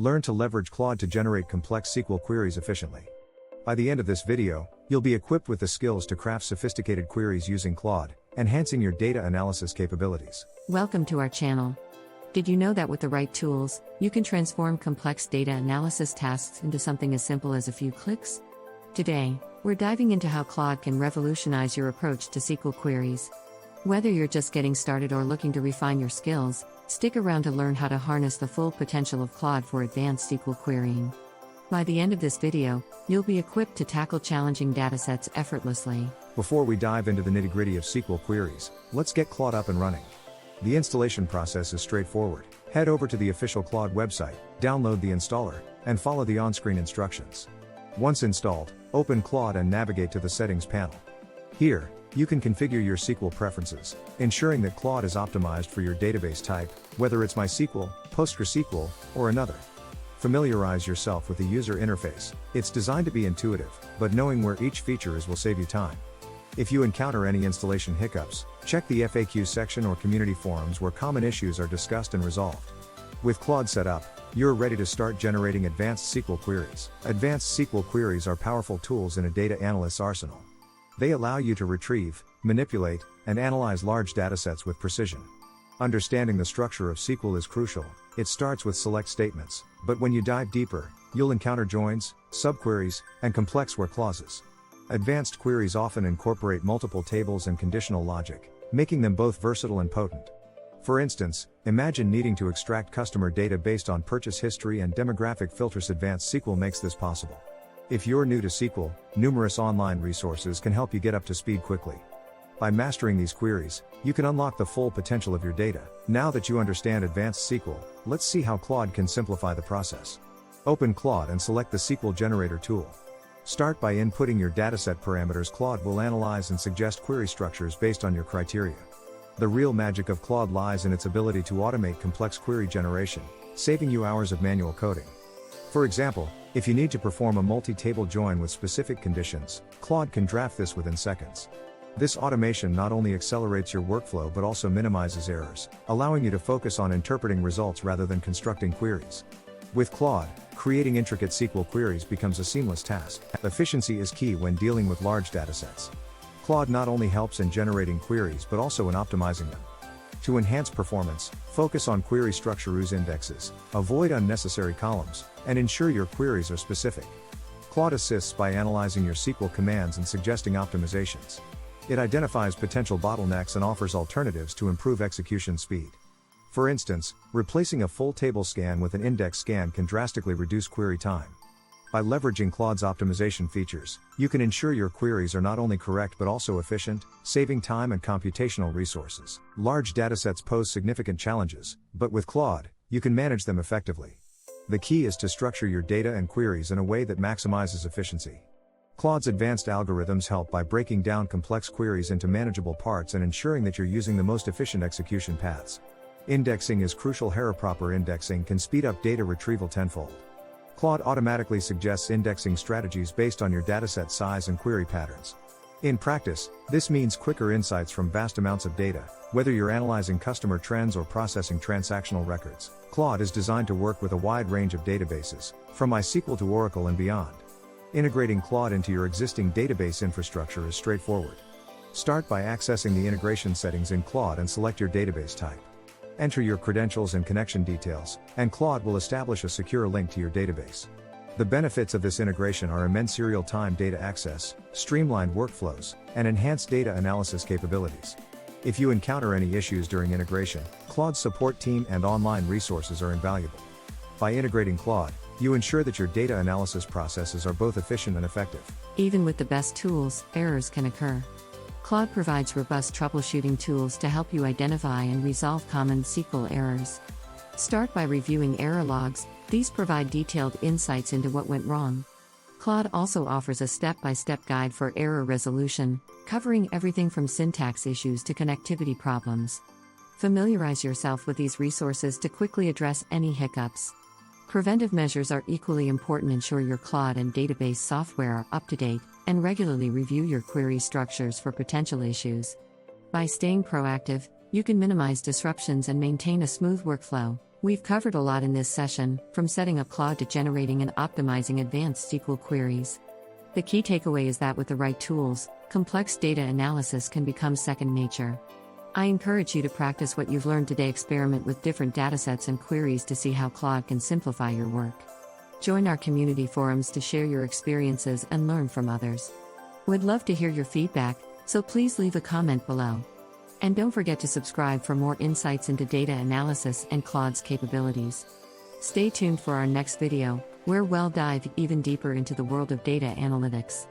Learn to leverage Claude to generate complex SQL queries efficiently. By the end of this video, you'll be equipped with the skills to craft sophisticated queries using Claude, enhancing your data analysis capabilities. Welcome to our channel. Did you know that with the right tools, you can transform complex data analysis tasks into something as simple as a few clicks? Today, we're diving into how Claude can revolutionize your approach to SQL queries. Whether you're just getting started or looking to refine your skills, stick around to learn how to harness the full potential of Claude for advanced SQL querying. By the end of this video, you'll be equipped to tackle challenging datasets effortlessly. Before we dive into the nitty-gritty of SQL queries, let's get Claude up and running. The installation process is straightforward. Head over to the official Claude website, download the installer, and follow the on-screen instructions. Once installed, open Claude and navigate to the Settings panel. Here, you can configure your SQL preferences, ensuring that Claude is optimized for your database type, whether it's MySQL, PostgreSQL, or another. Familiarize yourself with the user interface. It's designed to be intuitive, but knowing where each feature is will save you time. If you encounter any installation hiccups, check the FAQ section or community forums where common issues are discussed and resolved. With Claude set up, you're ready to start generating advanced SQL queries. Advanced SQL queries are powerful tools in a data analyst's arsenal. They allow you to retrieve, manipulate, and analyze large datasets with precision. Understanding the structure of SQL is crucial. It starts with select statements, but when you dive deeper, you'll encounter joins, subqueries, and complex where clauses. Advanced queries often incorporate multiple tables and conditional logic, making them both versatile and potent. For instance, imagine needing to extract customer data based on purchase history and demographic filters. Advanced SQL makes this possible. If you're new to SQL, numerous online resources can help you get up to speed quickly. By mastering these queries, you can unlock the full potential of your data. Now that you understand Advanced SQL, let's see how Claude can simplify the process. Open Claude and select the SQL Generator tool. Start by inputting your dataset parameters. Claude will analyze and suggest query structures based on your criteria. The real magic of Claude lies in its ability to automate complex query generation, saving you hours of manual coding. For example, if you need to perform a multi-table join with specific conditions, Claude can draft this within seconds. This automation not only accelerates your workflow but also minimizes errors, allowing you to focus on interpreting results rather than constructing queries. With Claude, creating intricate SQL queries becomes a seamless task. Efficiency is key when dealing with large datasets. Claude not only helps in generating queries but also in optimizing them. To enhance performance, focus on query structure. Use indexes, avoid unnecessary columns, and ensure your queries are specific. Claude assists by analyzing your SQL commands and suggesting optimizations. It identifies potential bottlenecks and offers alternatives to improve execution speed. For instance, replacing a full table scan with an index scan can drastically reduce query time. By leveraging Claude's optimization features, you can ensure your queries are not only correct but also efficient, saving time and computational resources. Large datasets pose significant challenges, but with Claude, you can manage them effectively. The key is to structure your data and queries in a way that maximizes efficiency. Claude's advanced algorithms help by breaking down complex queries into manageable parts and ensuring that you're using the most efficient execution paths. Indexing is crucial. Proper indexing can speed up data retrieval tenfold. Claude automatically suggests indexing strategies based on your dataset size and query patterns. In practice, this means quicker insights from vast amounts of data, whether you're analyzing customer trends or processing transactional records. Claude is designed to work with a wide range of databases, from MySQL to Oracle and beyond. Integrating Claude into your existing database infrastructure is straightforward. Start by accessing the integration settings in Claude and select your database type. Enter your credentials and connection details, and Claude will establish a secure link to your database. The benefits of this integration are immense real-time data access, streamlined workflows, and enhanced data analysis capabilities. If you encounter any issues during integration, Claude's support team and online resources are invaluable. By integrating Claude, you ensure that your data analysis processes are both efficient and effective. Even with the best tools, errors can occur. Claude provides robust troubleshooting tools to help you identify and resolve common SQL errors. Start by reviewing error logs. These provide detailed insights into what went wrong. Claude also offers a step-by-step guide for error resolution, covering everything from syntax issues to connectivity problems. Familiarize yourself with these resources to quickly address any hiccups. Preventive measures are equally important. Ensure your Claude and database software are up to date, and regularly review your query structures for potential issues. By staying proactive, you can minimize disruptions and maintain a smooth workflow. We've covered a lot in this session, from setting up Claude to generating and optimizing advanced SQL queries. The key takeaway is that with the right tools, complex data analysis can become second nature. I encourage you to practice what you've learned today. Experiment with different datasets and queries to see how Claude can simplify your work. Join our community forums to share your experiences and learn from others. We'd love to hear your feedback, so please leave a comment below. And don't forget to subscribe for more insights into data analysis and Claude's capabilities. Stay tuned for our next video, where we'll dive even deeper into the world of data analytics.